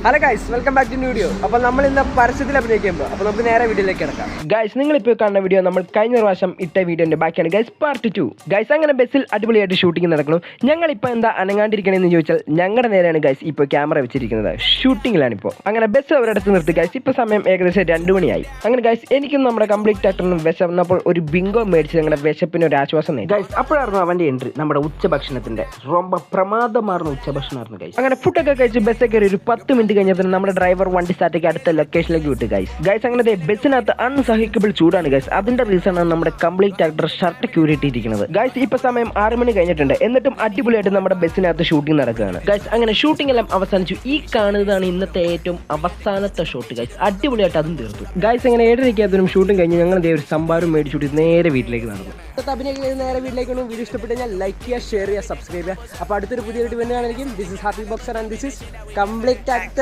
Hello guys, welcome back to video. അപ്പോൾ നമ്മൾ ഇന്ന് പരസ്യത്തിൽ അഭിനയിക്കുമ്പോൾ അപ്പോൾ നമുക്ക് നേരെ വീഡിയോയിലേക്ക് കിടക്കാം. ഗൈസ്, നിങ്ങളിപ്പോൾ കാണുന്ന വീഡിയോ നമ്മൾ കഴിഞ്ഞ പ്രാവശ്യം ഇട്ട വീഡിയോന്റെ ബാക്കിയാണ് ഗൈസ്, പാർട്ട് 2. ഗൈസ്, അങ്ങനെ ബസ്സിൽ അടിപൊളിയായിട്ട് ഷൂട്ടിംഗ് നടക്കണം. ഞങ്ങളിപ്പോൾ എന്താ അനങ്ങാണ്ടിരിക്കണമെന്ന് ചോദിച്ചാൽ ഞങ്ങളുടെ നേരെയാണ് ഗൈസ് ഇപ്പോൾ ക്യാമറ വെച്ചിരിക്കുന്നത്. ഷൂട്ടിങ്ങിലാണിപ്പോൾ. അങ്ങനെ ബസ് അവരടുത്ത് നിർത്തി ഗൈസ്. ഇപ്പോൾ സമയം ഏകദേശം 2 മണിയായി. അങ്ങനെ ഗൈസ്, എനിക്കും നമ്മുടെ കംപ്ലീറ്റ് ആക്ടറിനും വിശന്നപ്പോൾ ഒരു ബിങ്കോ മേടിച്ച് ഞങ്ങളുടെ വിശപ്പിന് ഒരു ആശ്വാസം നേടി ഗൈസ്. അപ്പോഴായിരുന്നു അവന്റെ എൻട്രി. നമ്മുടെ ഉച്ചഭക്ഷണത്തിന്റെ ரொம்ப പ്രമാദമാർന്ന ഉച്ചഭക്ഷണമായിരുന്നു ഗൈസ്. അങ്ങനെ ഫുഡൊക്കെ കഴിച്ച് ബസ്സൊക്കെ കയറി ഒരു 10 മിനിറ്റ് കഴിഞ്ഞപ്പോൾ നമ്മുടെ ഡ്രൈവർ വണ്ടി സ്റ്റാർട്ടേക്ക് അടുത്ത ലൊക്കേഷനിലേക്ക് വിട്ടു ഗൈസ്. അങ്ങനെ ബസ്സിനകത്ത് അൺസഹിക്കബിൾ ചൂടാണ് ഗൈസ്. അതിന്റെ റീസൺ ആണ് നമ്മുടെ കംപ്ലീറ്റ് ആക്ടർ ഷർട്ട് ക്യൂരിട്ടിരിക്കുന്നത് ഗൈസ്. ഇപ്പൊ സമയം 6 മണി കഴിഞ്ഞിട്ടുണ്ട്. എന്നിട്ടും അടിപൊളിയായിട്ട് നമ്മുടെ ബസ്സിനകത്ത് ഷൂട്ടിംഗ് നടക്കുകയാണ് ഗൈസ്. അങ്ങനെ ഷൂട്ടിംഗ് എല്ലാം അവസാനിച്ചു. ഈ കാണുന്നതാണ് ഇന്നത്തെ ഏറ്റവും അവസാനത്തെ ഷോട്ട് ഗൈസ്. അടിപൊളിയായിട്ട് അതും തീർത്തു ഗൈസ്. അങ്ങനെ 7:30 ഷൂട്ടും കഴിഞ്ഞ് ഞങ്ങൾ ഒരു സംഭാരം മേടിച്ചുകൂട്ടി നേരെ വീട്ടിലേക്ക് നടന്നു. അഭിനയിക്കുന്നത് നേരെ വീട്ടിലേക്ക്. വീഡിയോ ഇഷ്ടപ്പെട്ട് കഴിഞ്ഞാൽ ലൈക്ക് ചെയ്യുക, ഷെയർ ചെയ്യുക, സബ്സ്ക്രൈബ് ചെയ്യുക. അപ്പോൾ അടുത്തൊരു പുതിയ വീഡിയോ വരുന്നതായിരിക്കും. This is happy boxer and this is complete actor.